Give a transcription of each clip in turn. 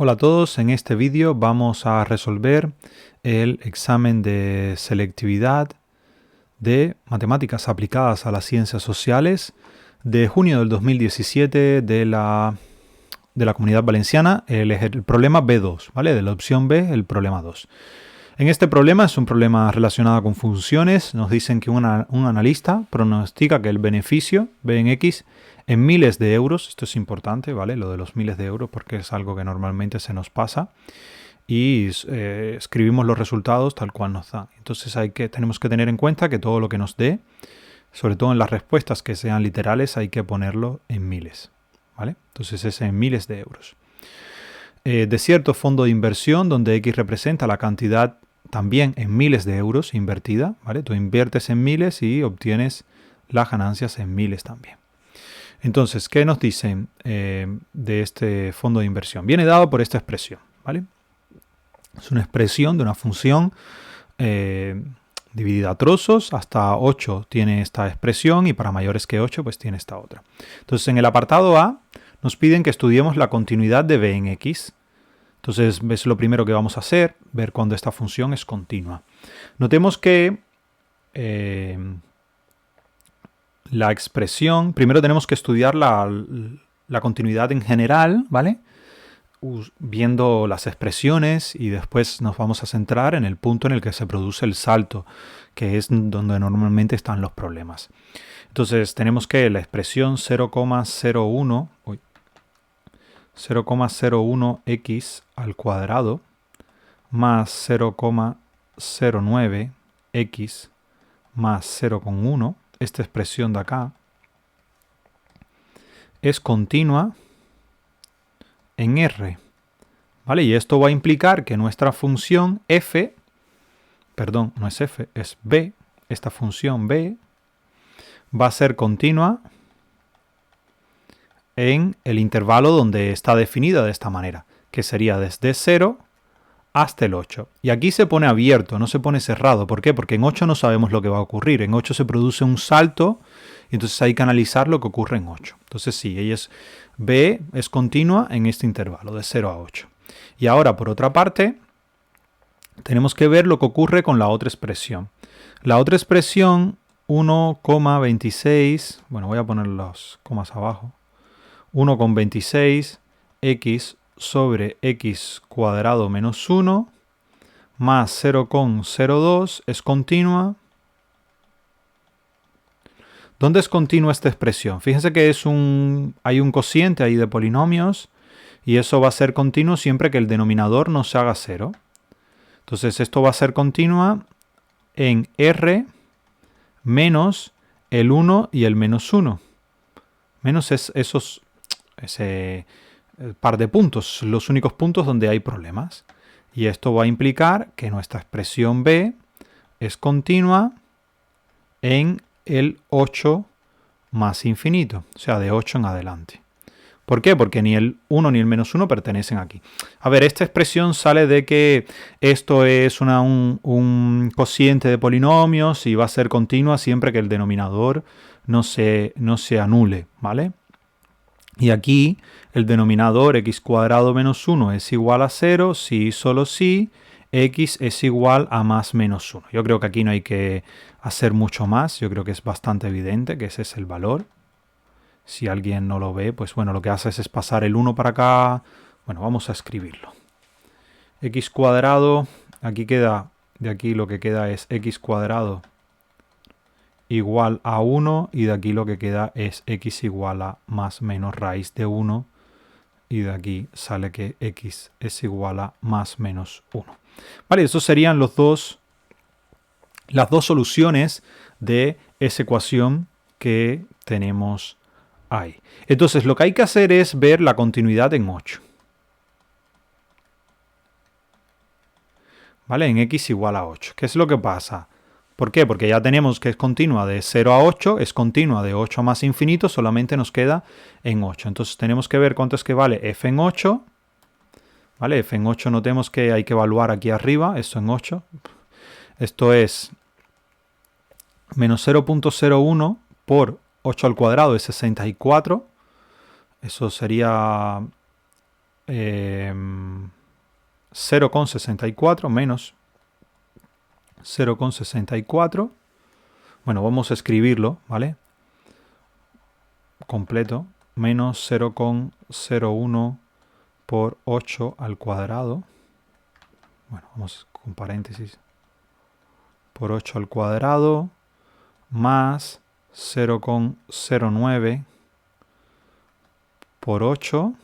Hola a todos, en este vídeo vamos a resolver el examen de selectividad de matemáticas aplicadas a las ciencias sociales de junio del 2017 de la Comunidad Valenciana, el problema B2, ¿vale? De la opción B, el problema 2. En este problema es un problema relacionado con funciones. Nos dicen que un analista pronostica que el beneficio B en X en miles de euros, esto es importante, ¿vale? Lo de los miles de euros porque es algo que normalmente se nos pasa y escribimos los resultados tal cual nos da. Entonces tenemos que tener en cuenta que todo lo que nos dé, sobre todo en las respuestas que sean literales, hay que ponerlo en miles, ¿vale? Entonces es en miles de euros. De cierto fondo de inversión donde X representa la cantidad también en miles de euros invertida, ¿vale? Tú inviertes en miles y obtienes las ganancias en miles también. Entonces, ¿qué nos dicen de este fondo de inversión? Viene dado por esta expresión, ¿vale? Es una expresión de una función dividida a trozos. Hasta 8 tiene esta expresión y para mayores que 8 pues tiene esta otra. Entonces, en el apartado A nos piden que estudiemos la continuidad de B en X. Entonces, es lo primero que vamos a hacer, ver cuando esta función es continua. Notemos que la expresión, primero tenemos que estudiar la continuidad en general, ¿vale? Viendo las expresiones y después nos vamos a centrar en el punto en el que se produce el salto, que es donde normalmente están los problemas. Entonces, tenemos que la expresión 0,01x al cuadrado más 0,09x más 0,1, esta expresión de acá, es continua en R, ¿vale? Y esto va a implicar que nuestra función f, perdón, no es f, es b, esta función b, va a ser continua en el intervalo donde está definida de esta manera, que sería desde 0 hasta el 8. Y aquí se pone abierto, no se pone cerrado. ¿Por qué? Porque en 8 no sabemos lo que va a ocurrir. En 8 se produce un salto y entonces hay que analizar lo que ocurre en 8. Entonces sí, B es continua en este intervalo de 0 a 8. Y ahora, por otra parte, tenemos que ver lo que ocurre con la otra expresión. La otra expresión, 1,26, bueno, voy a poner las comas abajo, 1,26x sobre x cuadrado menos 1 más 0,02 es continua. ¿Dónde es continua esta expresión? Fíjense que hay un cociente ahí de polinomios y eso va a ser continuo siempre que el denominador no se haga 0. Entonces esto va a ser continua en R menos el 1 y el menos 1. Menos ese par de puntos, los únicos puntos donde hay problemas. Y esto va a implicar que nuestra expresión B es continua en el 8 más infinito, o sea, de 8 en adelante. ¿Por qué? Porque ni el 1 ni el menos 1 pertenecen aquí. A ver, esta expresión sale de que esto es un cociente de polinomios y va a ser continua siempre que el denominador no se anule, ¿vale? Y aquí el denominador x cuadrado menos 1 es igual a 0 si solo si x es igual a más menos 1. Yo creo que aquí no hay que hacer mucho más. Yo creo que es bastante evidente que ese es el valor. Si alguien no lo ve, pues bueno, lo que haces es pasar el 1 para acá. Bueno, vamos a escribirlo. X cuadrado, aquí queda, de aquí lo que queda es x cuadrado igual a 1 y de aquí lo que queda es x igual a más menos raíz de 1 y de aquí sale que x es igual a más menos 1. Vale, esas serían las dos soluciones de esa ecuación que tenemos ahí. Entonces lo que hay que hacer es ver la continuidad en 8. ¿Vale? En x igual a 8. ¿Qué es lo que pasa? ¿Por qué? Porque ya tenemos que es continua de 0 a 8, es continua de 8 más infinito, solamente nos queda en 8. Entonces tenemos que ver cuánto es que vale f en 8. ¿Vale? F en 8 notemos que hay que evaluar aquí arriba, esto en 8. Esto es menos 0,01 por 8 al cuadrado es 64. Eso sería 0,64 menos 0,64. Bueno, vamos a escribirlo, ¿vale? Completo. Menos 0,01 por 8 al cuadrado. Bueno, vamos con paréntesis. Por 8 al cuadrado. Más 0,09 por 8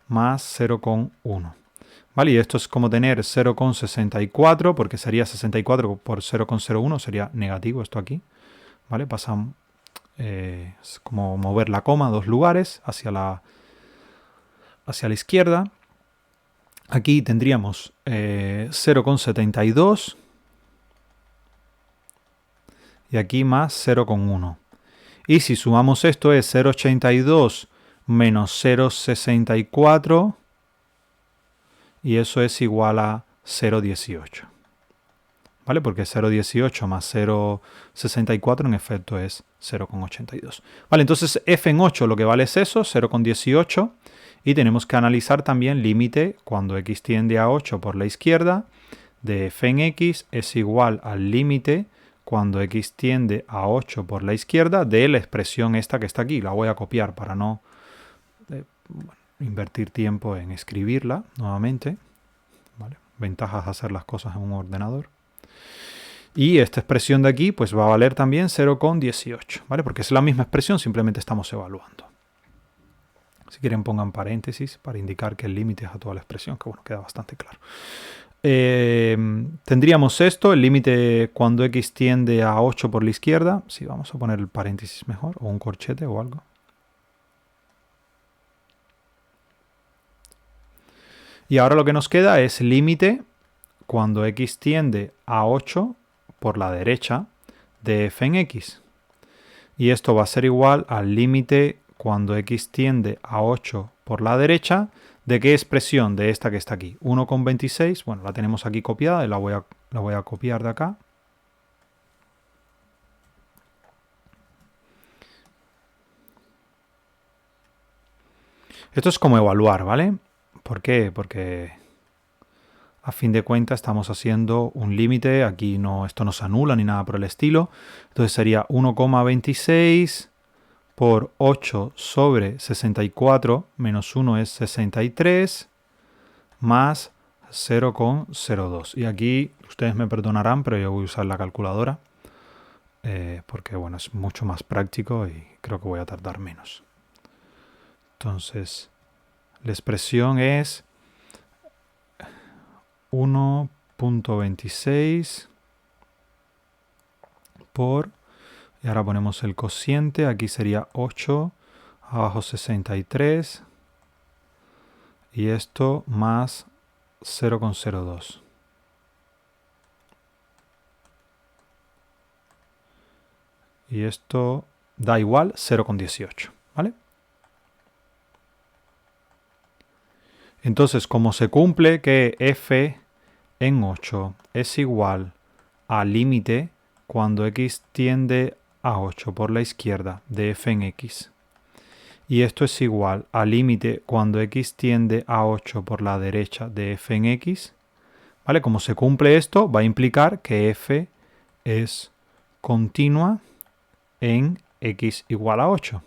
más 0,1. ¿Vale? Y esto es como tener 0,64, porque sería 64 por 0,01, sería negativo esto aquí. ¿Vale? Pasamos, es como mover la coma 2 lugares hacia la izquierda. Aquí tendríamos 0,72 y aquí más 0,1. Y si sumamos esto es 0,82 menos 0,64 y eso es igual a 0,18. ¿Vale? Porque 0,18 más 0,64 en efecto es 0,82. Vale, entonces f en 8 lo que vale es eso, 0,18. Y tenemos que analizar también límite cuando x tiende a 8 por la izquierda de f en x es igual al límite cuando x tiende a 8 por la izquierda de la expresión esta que está aquí. La voy a copiar para no invertir tiempo en escribirla nuevamente. ¿Vale? Ventajas de hacer las cosas en un ordenador. Y esta expresión de aquí pues va a valer también 0,18, ¿vale? Porque es la misma expresión, simplemente estamos evaluando. Si quieren pongan paréntesis para indicar que el límite es a toda la expresión, que bueno, queda bastante claro. Tendríamos esto, el límite cuando x tiende a 8 por la izquierda. Sí, vamos a poner el paréntesis mejor, o un corchete o algo. Y ahora lo que nos queda es límite cuando x tiende a 8 por la derecha de f en x. Y esto va a ser igual al límite cuando x tiende a 8 por la derecha. ¿De qué expresión? De esta que está aquí. 1,26. Bueno, la tenemos aquí copiada y la voy a copiar de acá. Esto es como evaluar, ¿vale? ¿Por qué? Porque a fin de cuentas estamos haciendo un límite. Aquí no, esto no se anula ni nada por el estilo. Entonces sería 1,26 por 8 sobre 64 menos 1 es 63 más 0,02. Y aquí ustedes me perdonarán, pero yo voy a usar la calculadora porque bueno, es mucho más práctico y creo que voy a tardar menos. Entonces, la expresión es 1,26 por, y ahora ponemos el cociente, aquí sería 8 abajo 63 y esto más 0,02. Y esto da igual 0,18, ¿vale? Entonces, como se cumple que f en 8 es igual al límite cuando x tiende a 8 por la izquierda de f en x, y esto es igual al límite cuando x tiende a 8 por la derecha de f en x, ¿vale? Como se cumple esto, va a implicar que f es continua en x igual a 8.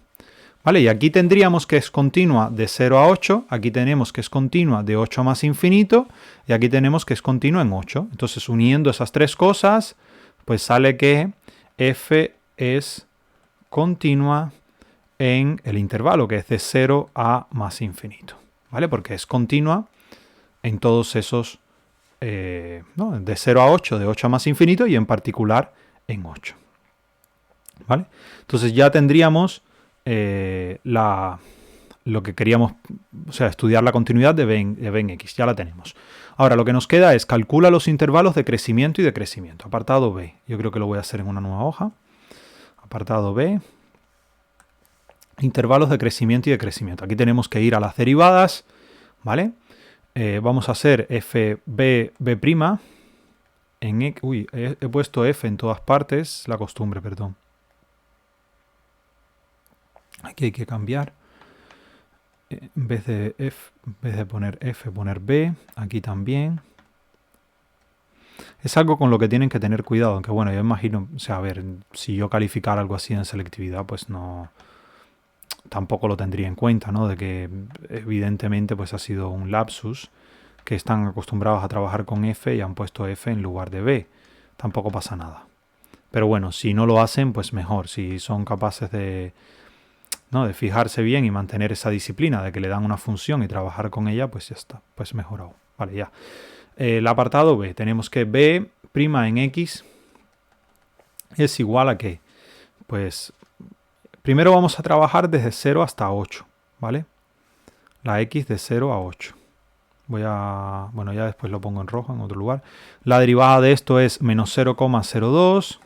¿Vale? Y aquí tendríamos que es continua de 0 a 8, aquí tenemos que es continua de 8 más infinito, y aquí tenemos que es continua en 8. Entonces, uniendo esas tres cosas, pues sale que f es continua en el intervalo, que es de 0 a más infinito. ¿Vale? Porque es continua en todos esos, ¿no? De 0 a 8, de 8 a más infinito, y en particular en 8. ¿Vale? Entonces ya tendríamos lo que queríamos, o sea, estudiar la continuidad de b en x, ya la tenemos. Ahora lo que nos queda es calcula los intervalos de crecimiento y decrecimiento. Apartado B, yo creo que lo voy a hacer en una nueva hoja. Apartado B, intervalos de crecimiento y decrecimiento. Aquí tenemos que ir a las derivadas, ¿vale? Vamos a hacer fb b' en, uy, he puesto f en todas partes, la costumbre, perdón. Aquí hay que cambiar. en vez de f, en vez de poner f, poner b, aquí también. Es algo con lo que tienen que tener cuidado, aunque bueno, yo imagino, o sea, a ver, si yo calificara algo así en selectividad, pues no, tampoco lo tendría en cuenta, ¿no? De que evidentemente pues ha sido un lapsus, que están acostumbrados a trabajar con f y han puesto f en lugar de b. Tampoco pasa nada. Pero bueno, si no lo hacen, pues mejor. Si son capaces de, ¿no?, de fijarse bien y mantener esa disciplina de que le dan una función y trabajar con ella, pues ya está, pues mejor aún. Vale, ya. El apartado B, tenemos que b' en x es igual a ¿qué? Pues primero vamos a trabajar desde 0 hasta 8, ¿vale? La x de 0 a 8. Bueno, ya después lo pongo en rojo en otro lugar. La derivada de esto es menos 0,02.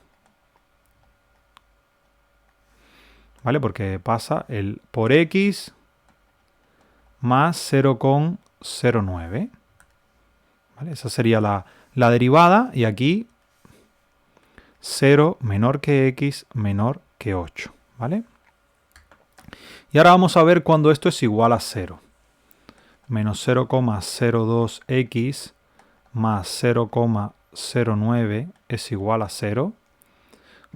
¿Vale? Porque pasa el por x más 0,09. ¿Vale? Esa sería la derivada. Y aquí 0 menor que x menor que 8. ¿Vale? Y ahora vamos a ver cuando esto es igual a 0. Menos 0,02x más 0,09 es igual a 0.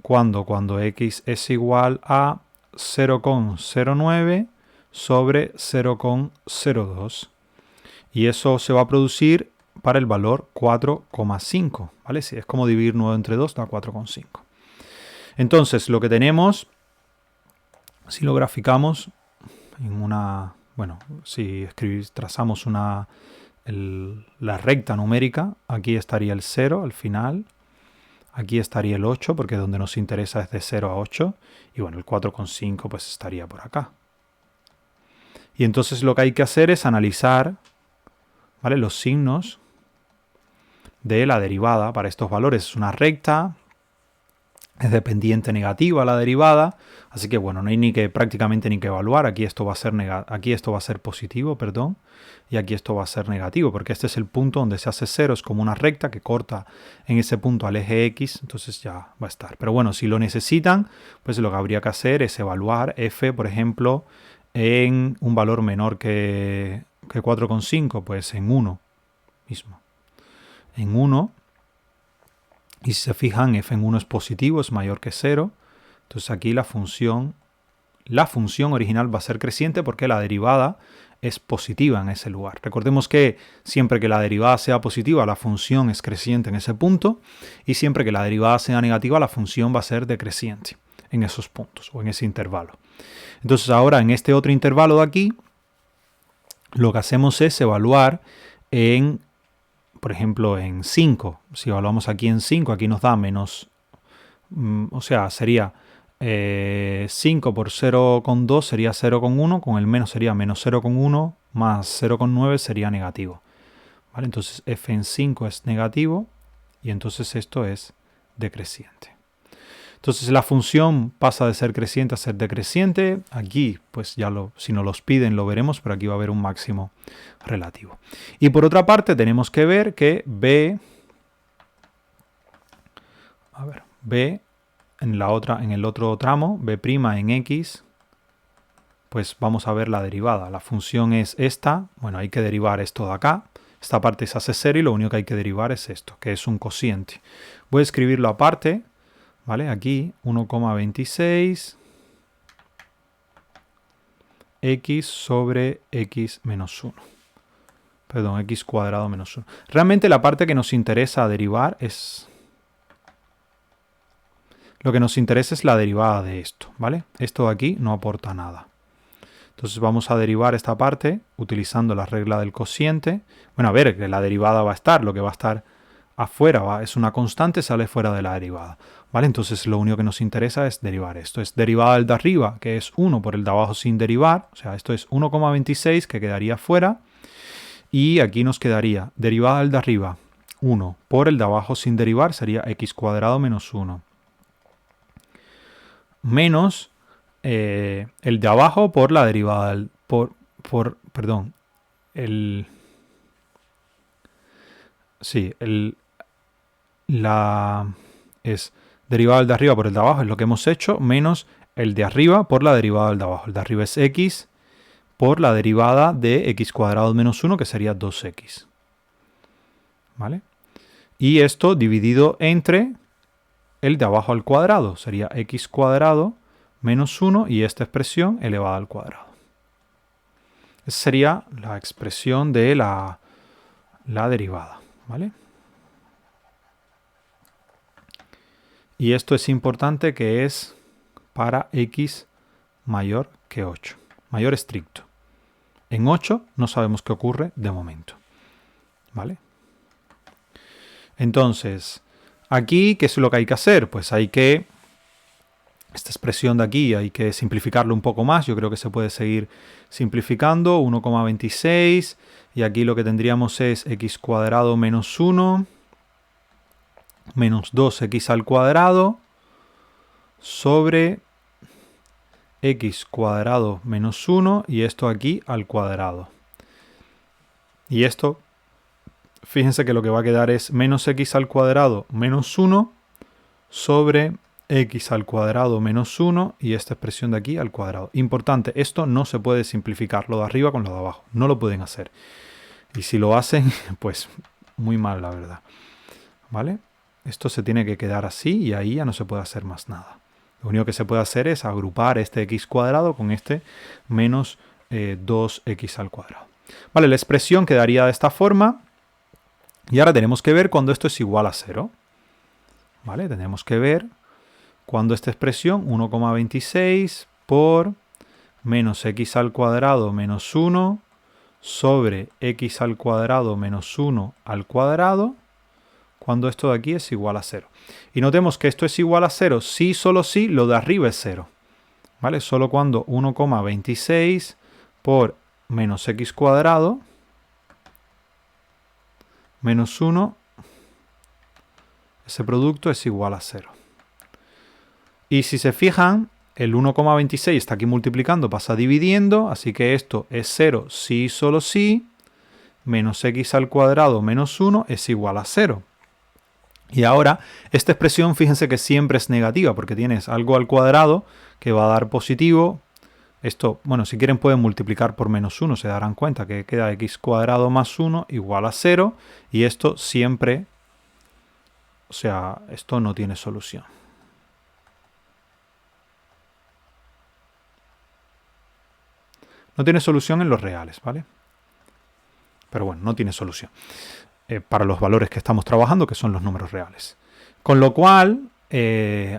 Cuando x es igual a 0,09 sobre 0,02. Y eso se va a producir para el valor 4,5. ¿Vale? Si es como dividir 9 entre 2, da 4,5. Entonces, lo que tenemos, si lo graficamos en una... Bueno, si trazamos la recta numérica, aquí estaría el 0 al final. Aquí estaría el 8, porque donde nos interesa es de 0 a 8. Y bueno, el 4,5 pues estaría por acá. Y entonces lo que hay que hacer es analizar, ¿vale?, los signos de la derivada para estos valores. Es una recta, es de pendiente negativa la derivada. Así que bueno, no hay prácticamente ni que evaluar. Aquí esto va a ser positivo, perdón. Y aquí esto va a ser negativo, porque este es el punto donde se hace 0, es como una recta que corta en ese punto al eje X, entonces ya va a estar. Pero bueno, si lo necesitan, pues lo que habría que hacer es evaluar f, por ejemplo, en un valor menor que 4,5, pues en 1 mismo. En 1, y si se fijan, f en 1 es positivo, es mayor que 0, entonces aquí la función original va a ser creciente porque la derivada es positiva en ese lugar. Recordemos que siempre que la derivada sea positiva, la función es creciente en ese punto, y siempre que la derivada sea negativa, la función va a ser decreciente en esos puntos o en ese intervalo. Entonces ahora en este otro intervalo de aquí, lo que hacemos es evaluar por ejemplo, en 5. Si evaluamos aquí en 5, aquí nos da menos, o sea, sería 5 por 0,2 sería 0,1, con el menos sería menos 0,1, más 0,9 sería negativo. ¿Vale? Entonces f en 5 es negativo y entonces esto es decreciente. Entonces la función pasa de ser creciente a ser decreciente. Aquí, pues ya si nos los piden lo veremos, pero aquí va a haber un máximo relativo. Y por otra parte tenemos que ver que b en el otro tramo, b' en x, pues vamos a ver la derivada. La función es esta. Bueno, hay que derivar esto de acá. Esta parte se hace 0 y lo único que hay que derivar es esto, que es un cociente. Voy a escribirlo aparte, ¿vale? Aquí 1,26 x sobre x menos 1. Perdón, x cuadrado menos 1. Realmente la parte que nos interesa derivar es... Lo que nos interesa es la derivada de esto, ¿vale? Esto de aquí no aporta nada. Entonces vamos a derivar esta parte utilizando la regla del cociente. Bueno, a ver, que la derivada va a estar, lo que va a estar afuera es una constante, sale fuera de la derivada. ¿Vale? Entonces lo único que nos interesa es derivar esto. Es derivada del de arriba, que es 1 por el de abajo sin derivar. O sea, esto es 1,26 que quedaría fuera. Y aquí nos quedaría derivada del de arriba, 1 por el de abajo sin derivar, sería x cuadrado menos 1. Menos el de abajo por la derivada del... perdón. Es derivada del de arriba por el de abajo, es lo que hemos hecho, menos el de arriba por la derivada del de abajo. El de arriba es x por la derivada de x cuadrado menos 1, que sería 2x. ¿Vale? Y esto dividido entre el de abajo al cuadrado, sería x cuadrado menos 1 y esta expresión elevada al cuadrado. Esa sería la expresión de la derivada. ¿Vale? Y esto es importante, que es para x mayor que 8, mayor estricto. En 8 no sabemos qué ocurre de momento. ¿Vale? Entonces, aquí, ¿qué es lo que hay que hacer? Pues hay que, esta expresión de aquí hay que simplificarlo un poco más. Yo creo que se puede seguir simplificando. 1,26 y aquí lo que tendríamos es x cuadrado menos 1 menos 2x al cuadrado sobre x cuadrado menos 1 y esto aquí al cuadrado. Y esto, fíjense que lo que va a quedar es menos x al cuadrado menos 1 sobre x al cuadrado menos 1 y esta expresión de aquí al cuadrado. Importante, esto no se puede simplificar, lo de arriba con lo de abajo. No lo pueden hacer. Y si lo hacen, pues muy mal, la verdad. ¿Vale? Esto se tiene que quedar así y ahí ya no se puede hacer más nada. Lo único que se puede hacer es agrupar este x cuadrado con este menos 2x al cuadrado. Vale, la expresión quedaría de esta forma. Y ahora tenemos que ver cuando esto es igual a 0. ¿Vale? Tenemos que ver cuando esta expresión 1,26 por menos x al cuadrado menos 1 sobre x al cuadrado menos 1 al cuadrado, cuando esto de aquí es igual a 0. Y notemos que esto es igual a 0 si, solo si lo de arriba es 0. ¿Vale? Solo cuando 1,26 por menos x cuadrado menos 1, ese producto es igual a 0. Y si se fijan, el 1,26 está aquí multiplicando, pasa dividiendo, así que esto es 0 si y solo si, menos x al cuadrado menos 1 es igual a 0. Y ahora, esta expresión, fíjense que siempre es negativa, porque tienes algo al cuadrado que va a dar positivo. Esto, bueno, si quieren pueden multiplicar por menos 1, se darán cuenta que queda x cuadrado más 1 igual a 0, y esto siempre, o sea, esto no tiene solución. No tiene solución en los reales, ¿vale? Pero bueno, no tiene solución para los valores que estamos trabajando, que son los números reales. Con lo cual,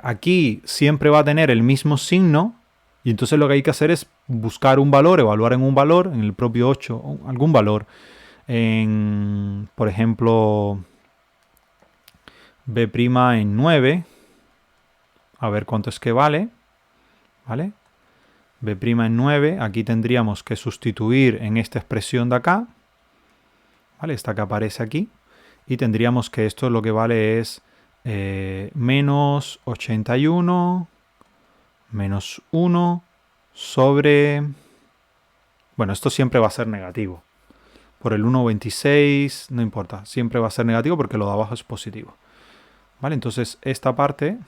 aquí siempre va a tener el mismo signo, y entonces lo que hay que hacer es buscar un valor, evaluar en un valor, en el propio 8, algún valor. Por ejemplo, b' en 9, a ver cuánto es que vale, ¿vale? b' en 9, aquí tendríamos que sustituir en esta expresión de acá, ¿vale? Esta que aparece aquí, y tendríamos que esto lo que vale es menos 81 menos 1 sobre... Bueno, esto siempre va a ser negativo. Por el 1,26, no importa, siempre va a ser negativo porque lo de abajo es positivo. ¿Vale? Entonces esta parte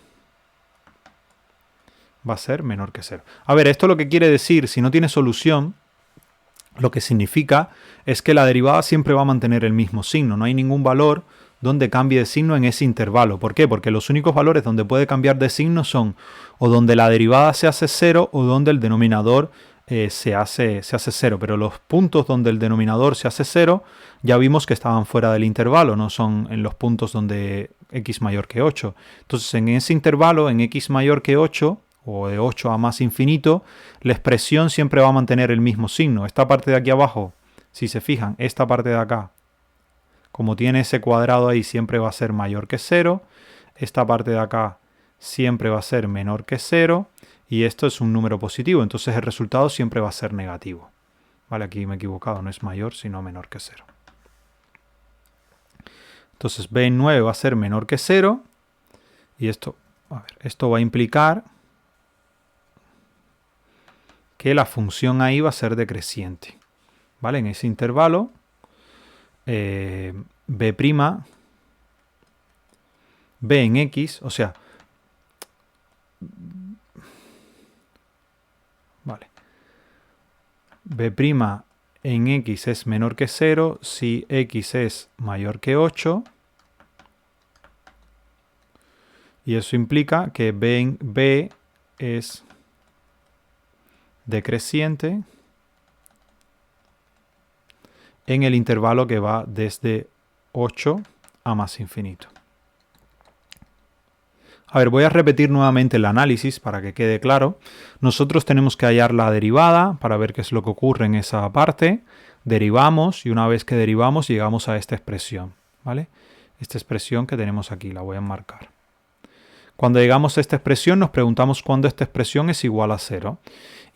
va a ser menor que 0. A ver, esto lo que quiere decir, si no tiene solución, lo que significa es que la derivada siempre va a mantener el mismo signo. No hay ningún valor donde cambie de signo en ese intervalo. ¿Por qué? Porque los únicos valores donde puede cambiar de signo son o donde la derivada se hace 0 o donde el denominador se hace 0. Pero los puntos donde el denominador se hace 0 ya vimos que estaban fuera del intervalo, no son en los puntos donde x mayor que 8. Entonces en ese intervalo, en x mayor que 8, o de 8 a más infinito, la expresión siempre va a mantener el mismo signo. Esta parte de aquí abajo, si se fijan, esta parte de acá, como tiene ese cuadrado ahí, siempre va a ser mayor que 0. Esta parte de acá siempre va a ser menor que 0. Y esto es un número positivo, entonces el resultado siempre va a ser negativo. Vale, aquí me he equivocado, no es mayor, sino menor que 0. Entonces b en 9 va a ser menor que 0. Y esto, a ver, esto va a implicar que la función ahí va a ser decreciente. ¿Vale? En ese intervalo, b', b en x, o sea, vale, b' en x es menor que 0 si x es mayor que 8. Y eso implica que b es decreciente en el intervalo que va desde 8 a más infinito. A ver, voy a repetir nuevamente el análisis para que quede claro. Nosotros tenemos que hallar la derivada para ver qué es lo que ocurre en esa parte. Derivamos y una vez que derivamos llegamos a esta expresión, ¿vale? Esta expresión que tenemos aquí, la voy a enmarcar. Cuando llegamos a esta expresión nos preguntamos cuándo esta expresión es igual a 0.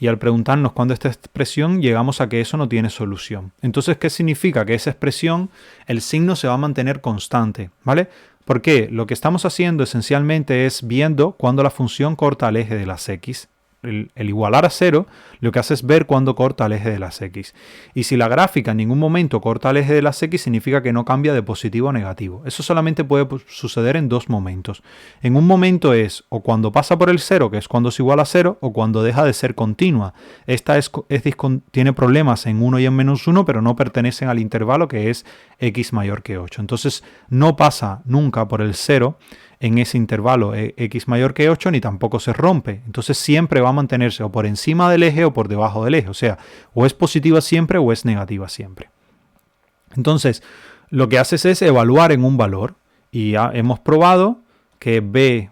Y al preguntarnos cuándo esta expresión llegamos a que eso no tiene solución. Entonces, ¿qué significa? Que esa expresión, el signo se va a mantener constante, ¿vale? ¿Por qué? Lo que estamos haciendo esencialmente es viendo cuándo la función corta al eje de las x. El igualar a 0 lo que hace es ver cuándo corta al eje de las x. Y si la gráfica en ningún momento corta al eje de las x, significa que no cambia de positivo a negativo. Eso solamente puede suceder en dos momentos. En un momento es o cuando pasa por el 0, que es cuando es igual a 0, o cuando deja de ser continua. Esta tiene problemas en 1 y en menos 1, pero no pertenecen al intervalo que es x mayor que 8. Entonces no pasa nunca por el 0 en ese intervalo x mayor que 8, ni tampoco se rompe. Entonces siempre va a mantenerse o por encima del eje o por debajo del eje. O sea, o es positiva siempre o es negativa siempre. Entonces, lo que haces es evaluar en un valor. Y ya hemos probado que b'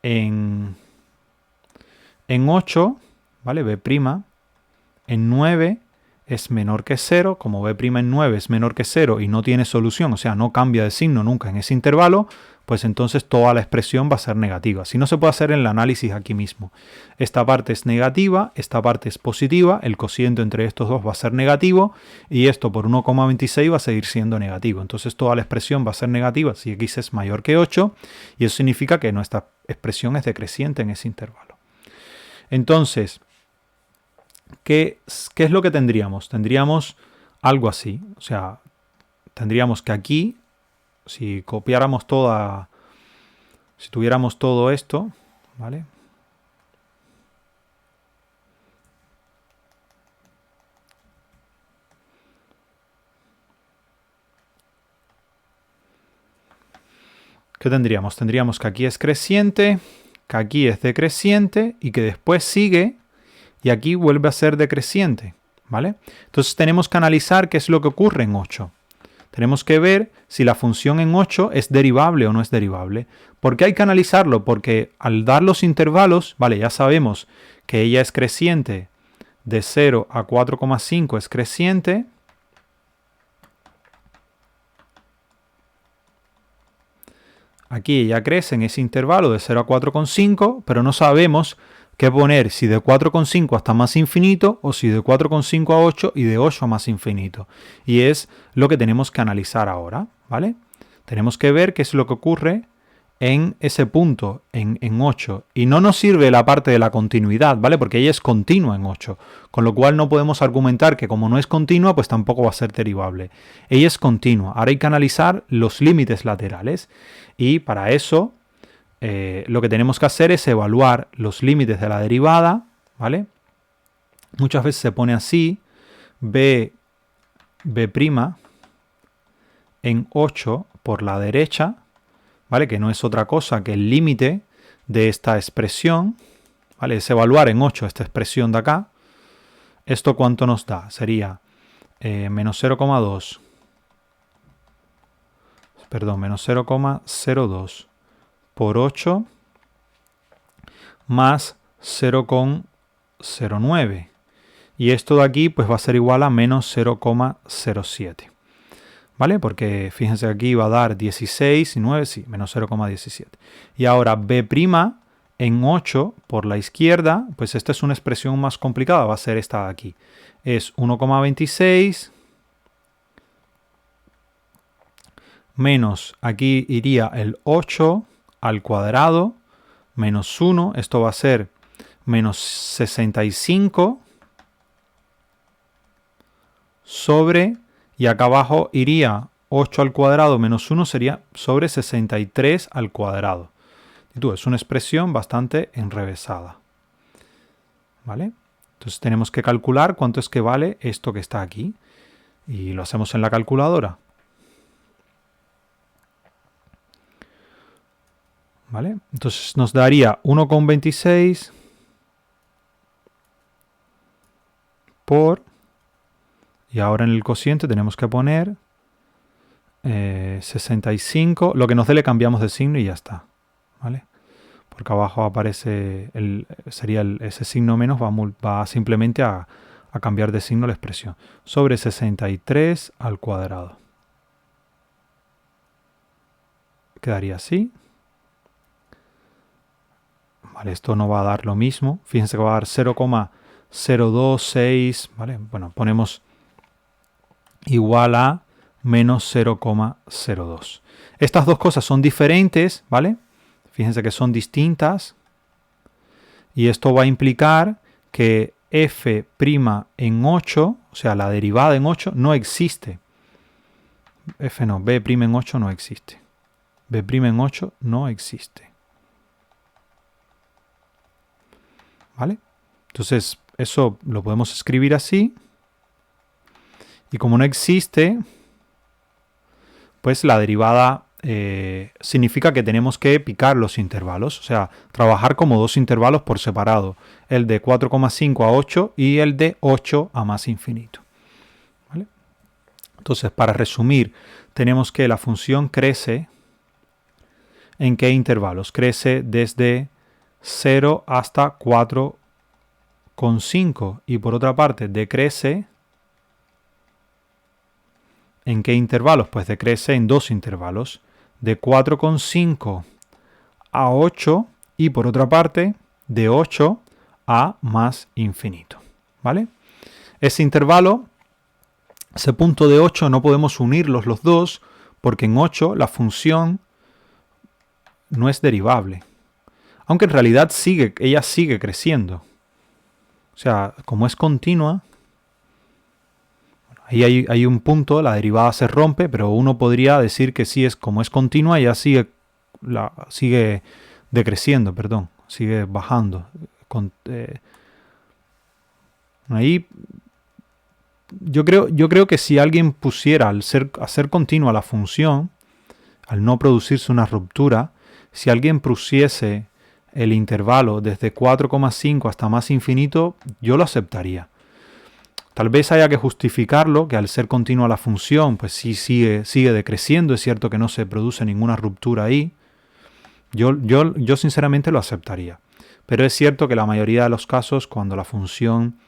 en 8, ¿vale? B' en 9 es menor que 0, como b' en 9 es menor que 0 y no tiene solución, o sea, no cambia de signo nunca en ese intervalo, pues entonces toda la expresión va a ser negativa. Si no se puede hacer el análisis aquí mismo. Esta parte es negativa, esta parte es positiva, el cociente entre estos dos va a ser negativo y esto por 1,26 va a seguir siendo negativo. Entonces toda la expresión va a ser negativa si x es mayor que 8 y eso significa que nuestra expresión es decreciente en ese intervalo. Entonces, ¿qué es lo que tendríamos? Tendríamos algo así. O sea, tendríamos que aquí, si copiáramos si tuviéramos todo esto, ¿vale? ¿Qué tendríamos? Tendríamos que aquí es creciente, que aquí es decreciente y que después sigue y aquí vuelve a ser decreciente, ¿vale? Entonces tenemos que analizar qué es lo que ocurre en 8. Tenemos que ver si la función en 8 es derivable o no es derivable. ¿Por qué hay que analizarlo? Porque al dar los intervalos, vale, ya sabemos que ella es creciente de 0 a 4,5 es creciente. Aquí ella crece en ese intervalo de 0 a 4,5, pero no sabemos qué poner, si de 4,5 hasta más infinito o si de 4,5 a 8 y de 8 a más infinito. Y es lo que tenemos que analizar ahora, ¿vale? Tenemos que ver qué es lo que ocurre en ese punto, en 8. Y no nos sirve la parte de la continuidad, ¿vale? Porque ella es continua en 8. Con lo cual no podemos argumentar que como no es continua, pues tampoco va a ser derivable. Ella es continua. Ahora hay que analizar los límites laterales. Y para eso lo que tenemos que hacer es evaluar los límites de la derivada, ¿vale? Muchas veces se pone así, b' en 8 por la derecha, ¿vale? Que no es otra cosa que el límite de esta expresión, ¿vale? Es evaluar en 8 esta expresión de acá. ¿Esto cuánto nos da? Sería menos 0,2, perdón, menos 0,02 por 8 más 0,09. Y esto de aquí pues va a ser igual a menos 0,07. ¿Vale? Porque fíjense aquí va a dar 16 y 9, sí, menos 0,17. Y ahora b' en 8 por la izquierda, pues esta es una expresión más complicada, va a ser esta de aquí. Es 1,26 menos, aquí iría el 8 al cuadrado, menos 1, esto va a ser menos 65 sobre, y acá abajo iría 8 al cuadrado menos 1 sería sobre 63 al cuadrado. Y tú, es una expresión bastante enrevesada, ¿vale? Entonces tenemos que calcular cuánto es que vale esto que está aquí. Y lo hacemos en la calculadora. ¿Vale? Entonces nos daría 1,26 por... Y ahora en el cociente tenemos que poner 65. Lo que nos dé le cambiamos de signo y ya está. ¿Vale? Porque abajo aparece, ese signo menos va simplemente a cambiar de signo la expresión. Sobre 63 al cuadrado. Quedaría así. Vale, esto no va a dar lo mismo. Fíjense que va a dar 0,026. ¿Vale? Bueno, ponemos igual a menos 0,02. Estas dos cosas son diferentes, ¿vale? Fíjense que son distintas. Y esto va a implicar que f' en 8, o sea, la derivada en 8, no existe. F no, b' en 8 no existe. B' en 8 no existe. ¿Vale? Entonces, eso lo podemos escribir así. Y como no existe, pues la derivada significa que tenemos que picar los intervalos. O sea, trabajar como dos intervalos por separado. El de 4,5 a 8 y el de 8 a más infinito. ¿Vale? Entonces, para resumir, tenemos que la función crece. ¿En qué intervalos? Crece desde 0 hasta 4,5 y por otra parte decrece. ¿En qué intervalos? Pues decrece en dos intervalos, de 4,5 a 8 y por otra parte de 8 a más infinito. ¿Vale? Ese intervalo, ese punto de 8 no podemos unirlos los dos porque en 8 la función no es derivable. Aunque en realidad ella sigue creciendo. O sea, como es continua, ahí hay un punto, la derivada se rompe, pero uno podría decir que sí, como es continua, ya sigue decreciendo, sigue bajando. Ahí yo creo que si alguien pusiera hacer continua la función, al no producirse una ruptura, si alguien pusiese el intervalo desde 4,5 hasta más infinito, yo lo aceptaría. Tal vez haya que justificarlo, que al ser continua la función, pues sí sigue decreciendo. Es cierto que no se produce ninguna ruptura ahí. Yo sinceramente lo aceptaría. Pero es cierto que la mayoría de los casos, cuando la función,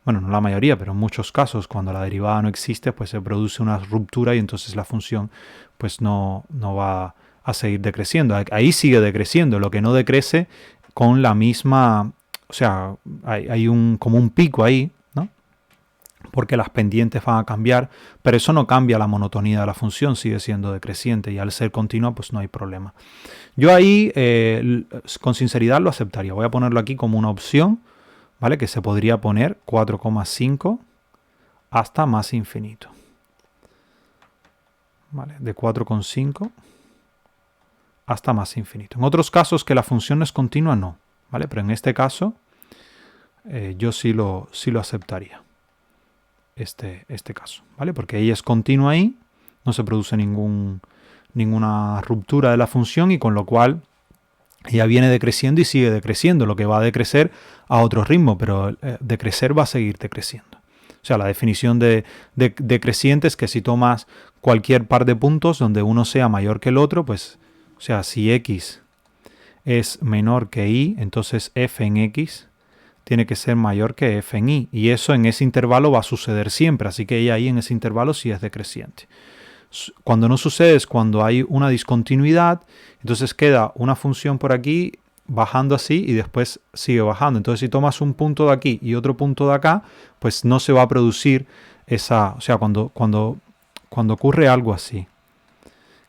bueno, no la mayoría, pero en muchos casos, cuando la derivada no existe, pues se produce una ruptura y entonces la función pues no va a seguir decreciendo. Ahí sigue decreciendo, lo que no decrece con la misma, o sea, hay como un pico ahí, ¿no? Porque las pendientes van a cambiar, pero eso no cambia la monotonía de la función, sigue siendo decreciente y al ser continua pues no hay problema. Yo ahí con sinceridad lo aceptaría. Voy a ponerlo aquí como una opción, ¿vale? Que se podría poner 4,5 hasta más infinito. ¿Vale? De 4,5 hasta más infinito. En otros casos que la función no es continua, no. ¿Vale? Pero en este caso yo sí lo aceptaría. Este caso, ¿vale? Porque ella es continua ahí, no se produce ninguna ruptura de la función y con lo cual ella viene decreciendo y sigue decreciendo, lo que va a decrecer a otro ritmo, pero decrecer va a seguir decreciendo. O sea, la definición de decreciente es que si tomas cualquier par de puntos donde uno sea mayor que el otro, pues, o sea, si x es menor que y, entonces f en x tiene que ser mayor que f en y. Y eso en ese intervalo va a suceder siempre, así que ella ahí en ese intervalo sí es decreciente. Cuando no sucede es cuando hay una discontinuidad, entonces queda una función por aquí bajando así y después sigue bajando. Entonces si tomas un punto de aquí y otro punto de acá, pues no se va a producir esa, o sea, cuando ocurre algo así,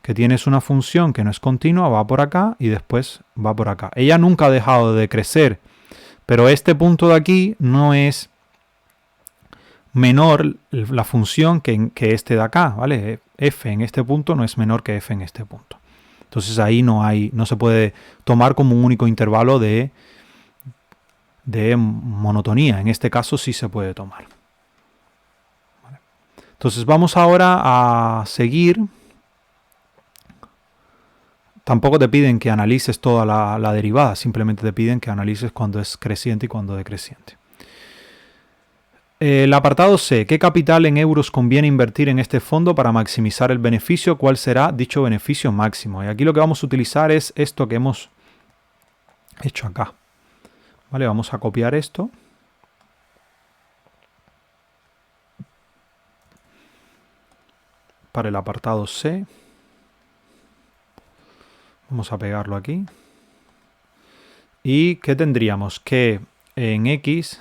que tienes una función que no es continua, va por acá y después va por acá. Ella nunca ha dejado de crecer, pero este punto de aquí no es menor la función que este de acá, ¿vale? F en este punto no es menor que f en este punto. Entonces ahí no se puede tomar como un único intervalo de de monotonía. En este caso sí se puede tomar. ¿Vale? Entonces vamos ahora a seguir. Tampoco te piden que analices toda la derivada, simplemente te piden que analices cuando es creciente y cuando decreciente. El apartado C. ¿Qué capital en euros conviene invertir en este fondo para maximizar el beneficio? ¿Cuál será dicho beneficio máximo? Y aquí lo que vamos a utilizar es esto que hemos hecho acá. ¿Vale? Vamos a copiar esto. Para el apartado C. Vamos a pegarlo aquí. ¿Y qué tendríamos? Que en X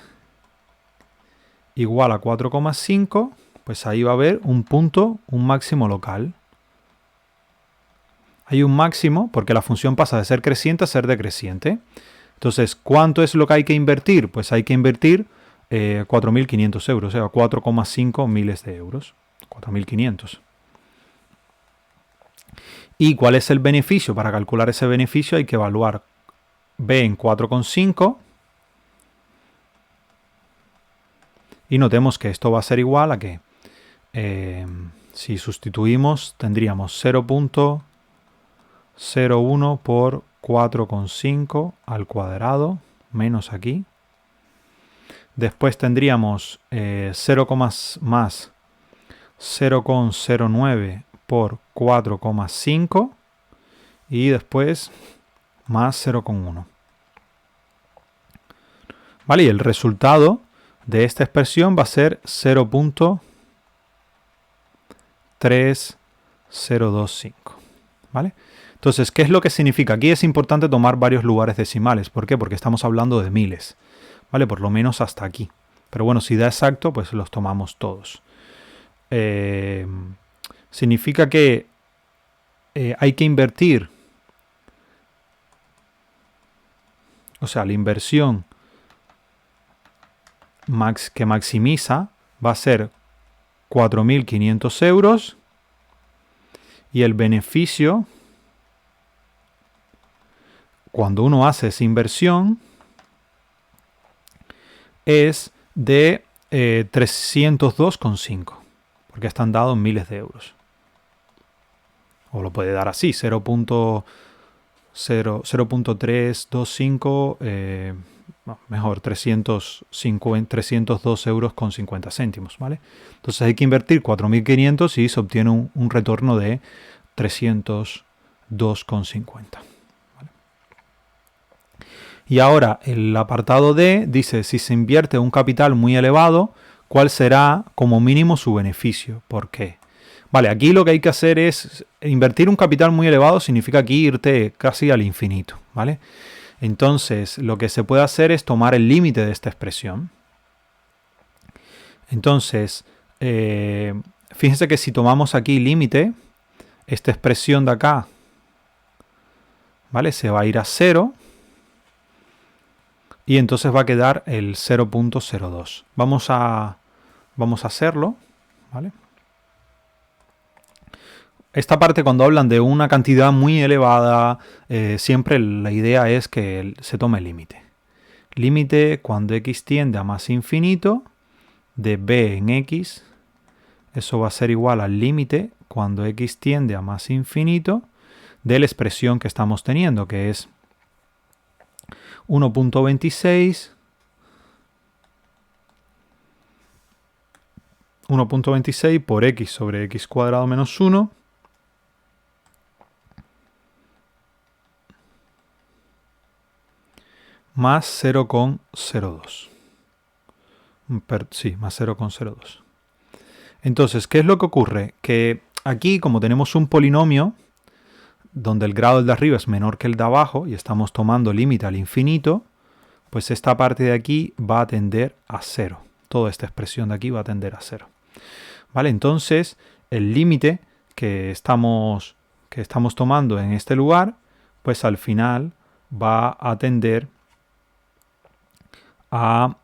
igual a 4,5, pues ahí va a haber un punto, un máximo local. Hay un máximo porque la función pasa de ser creciente a ser decreciente. Entonces, ¿cuánto es lo que hay que invertir? Pues hay que invertir 4.500 euros, o sea, 4,5 miles de euros. 4.500. ¿Y cuál es el beneficio? Para calcular ese beneficio hay que evaluar B en 4,5. Y notemos que esto va a ser igual a que si sustituimos tendríamos 0.01 por 4,5 al cuadrado, menos aquí. Después tendríamos 0, más 0,09 por 4,5 y después más 0,1. ¿Vale? Y el resultado de esta expresión va a ser 0.3025. ¿Vale? Entonces, ¿qué es lo que significa? Aquí es importante tomar varios lugares decimales. ¿Por qué? Porque estamos hablando de miles. ¿Vale? Por lo menos hasta aquí. Pero bueno, si da exacto, pues los tomamos todos. Significa que hay que invertir. O sea, la inversión que maximiza va a ser 4.500 euros y el beneficio cuando uno hace esa inversión es de 302,5 porque están dados miles de euros. O lo puede dar así, 0.325 mejor, 302 euros con 50 céntimos, ¿vale? Entonces hay que invertir 4.500 y se obtiene un retorno de 302,50. ¿Vale? Y ahora el apartado D dice, si se invierte un capital muy elevado, ¿cuál será como mínimo su beneficio? ¿Por qué? Vale, aquí lo que hay que hacer es invertir un capital muy elevado, significa aquí irte casi al infinito, ¿vale? Entonces, lo que se puede hacer es tomar el límite de esta expresión. Entonces, fíjense que si tomamos aquí límite, esta expresión de acá, ¿vale? Se va a ir a 0 y entonces va a quedar el 0.02. Vamos a hacerlo, ¿vale? Esta parte cuando hablan de una cantidad muy elevada, siempre la idea es que se tome el límite. Límite cuando x tiende a más infinito de b en x. Eso va a ser igual al límite cuando x tiende a más infinito de la expresión que estamos teniendo, que es 1.26 por x sobre x cuadrado menos 1 más 0,02. Sí, más 0,02. Entonces, ¿qué es lo que ocurre? Que aquí, como tenemos un polinomio, donde el grado del de arriba es menor que el de abajo, y estamos tomando límite al infinito, pues esta parte de aquí va a tender a 0. Toda esta expresión de aquí va a tender a 0. ¿Vale? Entonces, el límite que estamos tomando en este lugar, pues al final va a tender a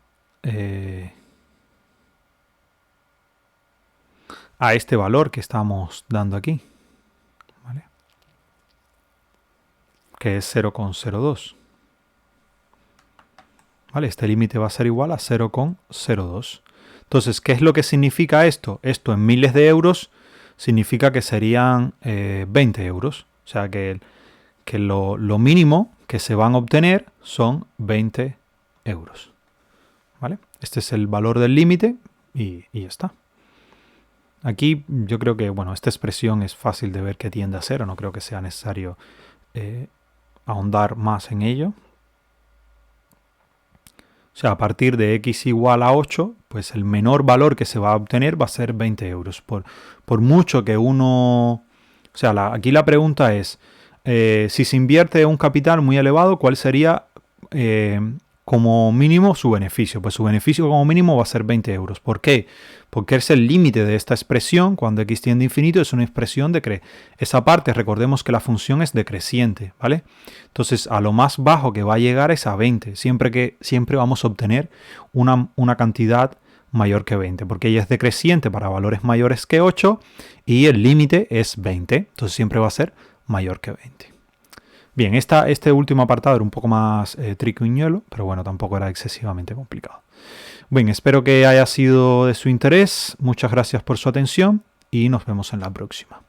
este valor que estamos dando aquí, ¿vale? Que es 0,02. ¿vale? Este límite va a ser igual a 0,02. Entonces, ¿qué es lo que significa esto? Esto en miles de euros significa que serían 20 euros. O sea que lo mínimo que se van a obtener son 20 euros. ¿Vale? Este es el valor del límite y ya está. Aquí yo creo que, bueno, esta expresión es fácil de ver que tiende a cero. No creo que sea necesario ahondar más en ello. O sea, a partir de x igual a 8, pues el menor valor que se va a obtener va a ser 20 euros. Por mucho que uno... O sea, aquí la pregunta es, si se invierte un capital muy elevado, ¿cuál sería como mínimo su beneficio? Pues su beneficio como mínimo va a ser 20 euros. ¿Por qué? Porque es el límite de esta expresión. Cuando x tiende a infinito es una expresión de esa parte, recordemos que la función es decreciente, ¿vale? Entonces, a lo más bajo que va a llegar es a 20. Siempre vamos a obtener una cantidad mayor que 20, porque ella es decreciente para valores mayores que 8 y el límite es 20. Entonces, siempre va a ser mayor que 20. Bien, este último apartado era un poco más triquiñuelo, pero bueno, tampoco era excesivamente complicado. Bien, espero que haya sido de su interés. Muchas gracias por su atención y nos vemos en la próxima.